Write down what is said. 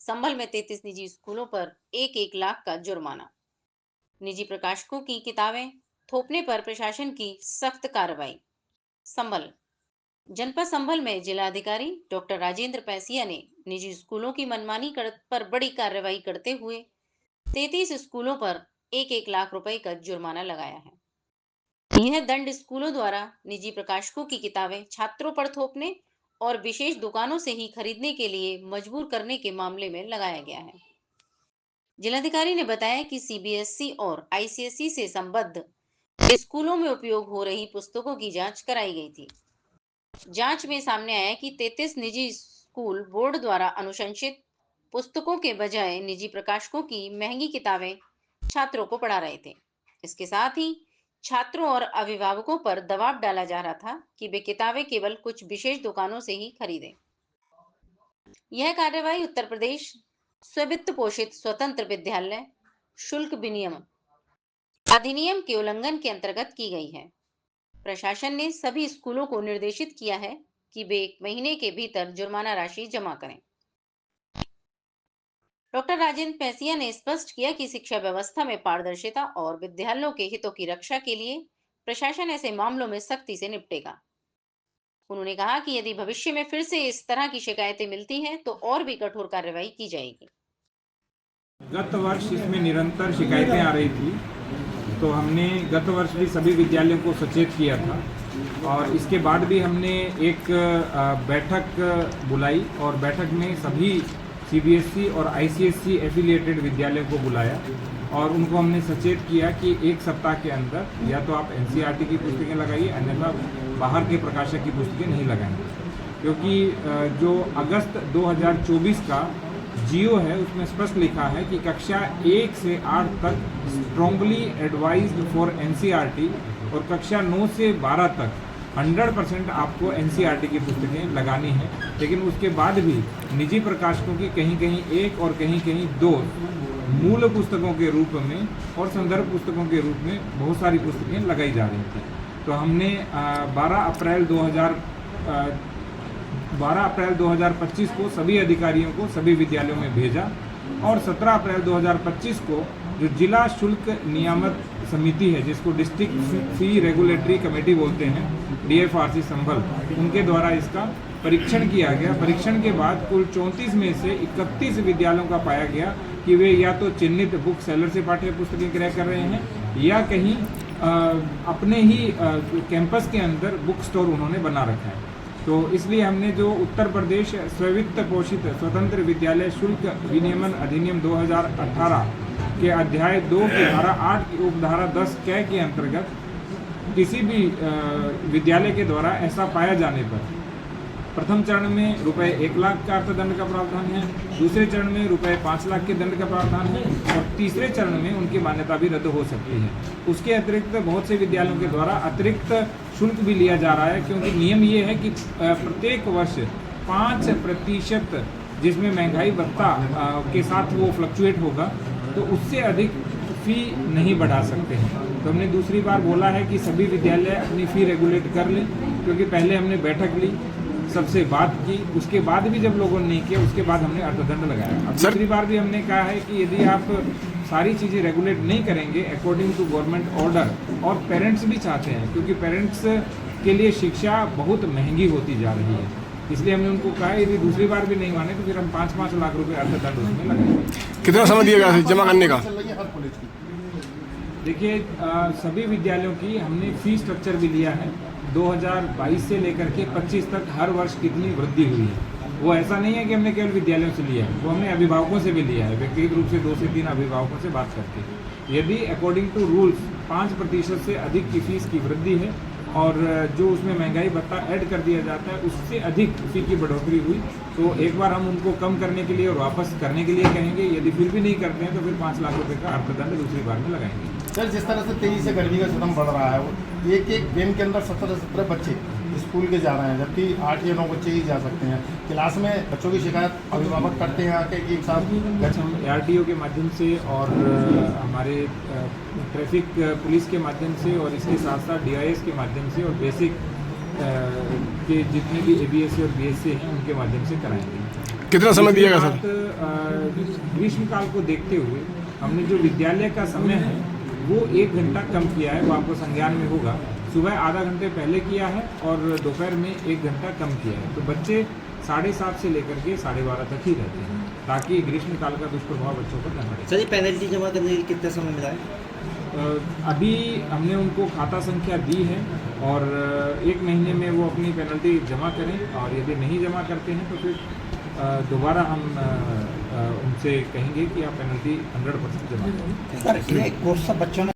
संभल में 33 निजी स्कूलों पर 1-1 लाख का जुर्माना। निजी प्रकाशकों की किताबें थोपने पर प्रशासन की सख्त कार्रवाई। संभल जनपद संभल में जिलाधिकारी डॉक्टर राजेंद्र पैसिया ने निजी स्कूलों की मनमानी पर बड़ी कार्रवाई करते हुए 33 स्कूलों पर 1-1 लाख रुपए का जुर्माना लगाया है। यह दंड स्कूलों द्वारा निजी प्रकाशकों की किताबें छात्रों पर थोपने और विशेष दुकानों से ही खरीदने के लिए मजबूर करने के मामले में लगाया गया है। जिलाधिकारी ने बताया कि सीबीएसई और आईसीएसई से संबद्ध स्कूलों में उपयोग हो रही पुस्तकों की जांच कराई गई थी। जांच में सामने आया कि 33 निजी स्कूल बोर्ड द्वारा अनुशंसित पुस्तकों के बजाय निजी प्रकाशकों की महंगी किताबें छात्रों को पढ़ा रहे थे। इसके साथ ही छात्रों और अभिभावकों पर दबाव डाला जा रहा था कि वे किताबें केवल कुछ विशेष दुकानों से ही खरीदें। यह कार्रवाई उत्तर प्रदेश स्व-वित्त पोषित स्वतंत्र विद्यालय शुल्क विनियम अधिनियम के उल्लंघन के अंतर्गत की गई है। प्रशासन ने सभी स्कूलों को निर्देशित किया है कि वे 1 महीने के भीतर जुर्माना राशि जमा करें। डॉक्टर राजेंद्र पैसिया ने स्पष्ट किया कि शिक्षा व्यवस्था में पारदर्शिता और विद्यालयों के हितों की रक्षा के लिए प्रशासन ऐसे मामलों में सख्ती से निपटेगा। उन्होंने कहा कि यदि भविष्य में फिर से इस तरह की शिकायतें मिलती हैं तो और भी कठोर कार्रवाई की जाएगी। गत वर्ष इसमें निरंतर शिकायतें आ रही थी, तो हमने गत वर्ष भी सभी विद्यालयों को सचेत किया था और इसके बाद भी हमने एक बैठक बुलाई और बैठक में सभी सीबीएसई और आईसीएसई एफिलिएटेड विद्यालयों को बुलाया और उनको हमने सचेत किया कि 1 सप्ताह के अंदर या तो आप एनसीईआरटी की पुस्तकें लगाइए, अन्यथा बाहर के प्रकाशक की पुस्तकें नहीं लगाएंगे, क्योंकि जो अगस्त 2024 का जियो है उसमें स्पष्ट लिखा है कि कक्षा 1 से 8 तक स्ट्रांगली एडवाइज्ड फॉर एनसीईआरटी और कक्षा 9 से 12 तक 100% आपको एनसीईआरटी की पुस्तकें लगानी है। लेकिन उसके बाद भी निजी प्रकाशकों की कहीं कहीं 1 और कहीं कहीं 2 मूल पुस्तकों के रूप में और संदर्भ पुस्तकों के रूप में बहुत सारी पुस्तकें लगाई जा रही थी। तो हमने 12 अप्रैल 2025 को सभी अधिकारियों को सभी विद्यालयों में भेजा और 17 अप्रैल 2025 को जो जिला शुल्क नियामक समिति है, जिसको डिस्ट्रिक्ट फी रेगुलेटरी कमेटी बोलते हैं, डीएफआरसी संभल, उनके द्वारा इसका परीक्षण किया गया। परीक्षण के बाद कुल 34 में से 31 विद्यालयों का पाया गया कि वे या तो चिन्हित बुक सेलर से पाठ्य पुस्तकें क्रय कर रहे हैं या कहीं अपने ही कैंपस के अंदर बुक स्टोर उन्होंने बना रखा है। तो इसलिए हमने जो उत्तर प्रदेश स्व-वित्त पोषित स्वतंत्र विद्यालय शुल्क विनियमन अधिनियम 2018 के अध्याय 2 की धारा 8 की उपधारा 10 क के अंतर्गत किसी भी विद्यालय के द्वारा ऐसा पाया जाने पर प्रथम चरण में रुपए 1 लाख का अर्थदंड का प्रावधान है, दूसरे चरण में रुपए 5 लाख के दंड का प्रावधान है और तीसरे चरण में उनकी मान्यता भी रद्द हो सकती है। उसके अतिरिक्त बहुत से विद्यालयों के द्वारा अतिरिक्त शुल्क भी लिया जा रहा है, क्योंकि नियम ये है कि प्रत्येक वर्ष 5% जिसमें महंगाई भत्ता के साथ वो फ्लक्चुएट होगा, तो उससे अधिक फ़ी नहीं बढ़ा सकते हैं। तो हमने दूसरी बार बोला है कि सभी विद्यालय अपनी फ़ी रेगुलेट कर लें, क्योंकि पहले हमने बैठक ली, सबसे बात की, उसके बाद भी जब लोगों ने नहीं किया उसके बाद हमने अर्थदंड लगाया। अब दूसरी बार भी हमने कहा है कि यदि आप सारी चीज़ें रेगुलेट नहीं करेंगे अकॉर्डिंग टू गवर्नमेंट ऑर्डर, और पेरेंट्स भी चाहते हैं, क्योंकि पेरेंट्स के लिए शिक्षा बहुत महंगी होती जा रही है, इसलिए हमने उनको कहा यदि दूसरी बार भी नहीं माने तो फिर हम 5-5 लाख रुपए अर्थदंड उसमें लगाएंगे। कितना समय दिया गया जमा करने का? देखिए, सभी विद्यालयों की हमने फी स्ट्रक्चर भी लिया है। 2022 से लेकर के 25 तक हर वर्ष कितनी वृद्धि हुई है, वो ऐसा नहीं है कि हमने केवल विद्यालयों से लिया है, वो हमने अभिभावकों से भी लिया है, व्यक्तिगत रूप से 2 से 3 अभिभावकों से बात करके। यदि अकॉर्डिंग टू रूल्स 5% से अधिक की फीस की वृद्धि है और जो उसमें महंगाई भत्ता ऐड कर दिया जाता है उससे अधिक फी की बढ़ोतरी हुई, तो एक बार हम उनको कम करने के लिए और वापस करने के लिए कहेंगे। यदि फिर भी नहीं करते हैं तो फिर 5 लाख रुपए का अर्थदंड दूसरी बार में लगाएंगे। सर, जिस तरह से तेजी से गर्मी का सितम बढ़ रहा है, वो एक वेन के अंदर 17 बच्चे स्कूल के जा रहे हैं, जबकि 8 या 9 बच्चे ही जा सकते हैं। क्लास में बच्चों की शिकायत अभिभावक करते हैं आके एक साथ हम आरटीओ के माध्यम से और हमारे ट्रैफिक पुलिस के माध्यम से और इसके साथ साथ डीआईएस के माध्यम से और बेसिक के जितने भी एबीएससी और बीएससी हैं उनके माध्यम से कराएंगे। कितना समय दिया गया सर? ग्रीष्मकाल को देखते हुए हमने जो विद्यालय का समय है वो 1 घंटा कम किया है, वो आपको संज्ञान में होगा। सुबह आधा घंटे पहले किया है और दोपहर में 1 घंटा कम किया है। तो बच्चे 7:30 से लेकर के 12:30 तक ही रहते हैं, ताकि ग्रीष्मकाल का दुष्प्रभाव बच्चों पर न पड़े। सर ये पेनल्टी जमा करने के लिए कितना समय मिला है? अभी हमने उनको खाता संख्या दी है और 1 महीने में वो अपनी पेनल्टी जमा करें, और यदि नहीं जमा करते हैं तो फिर दोबारा हम उनसे कहेंगे कि आप पेनल्टी 100% जमा करें। सर, एक कोर्स बच्चों ने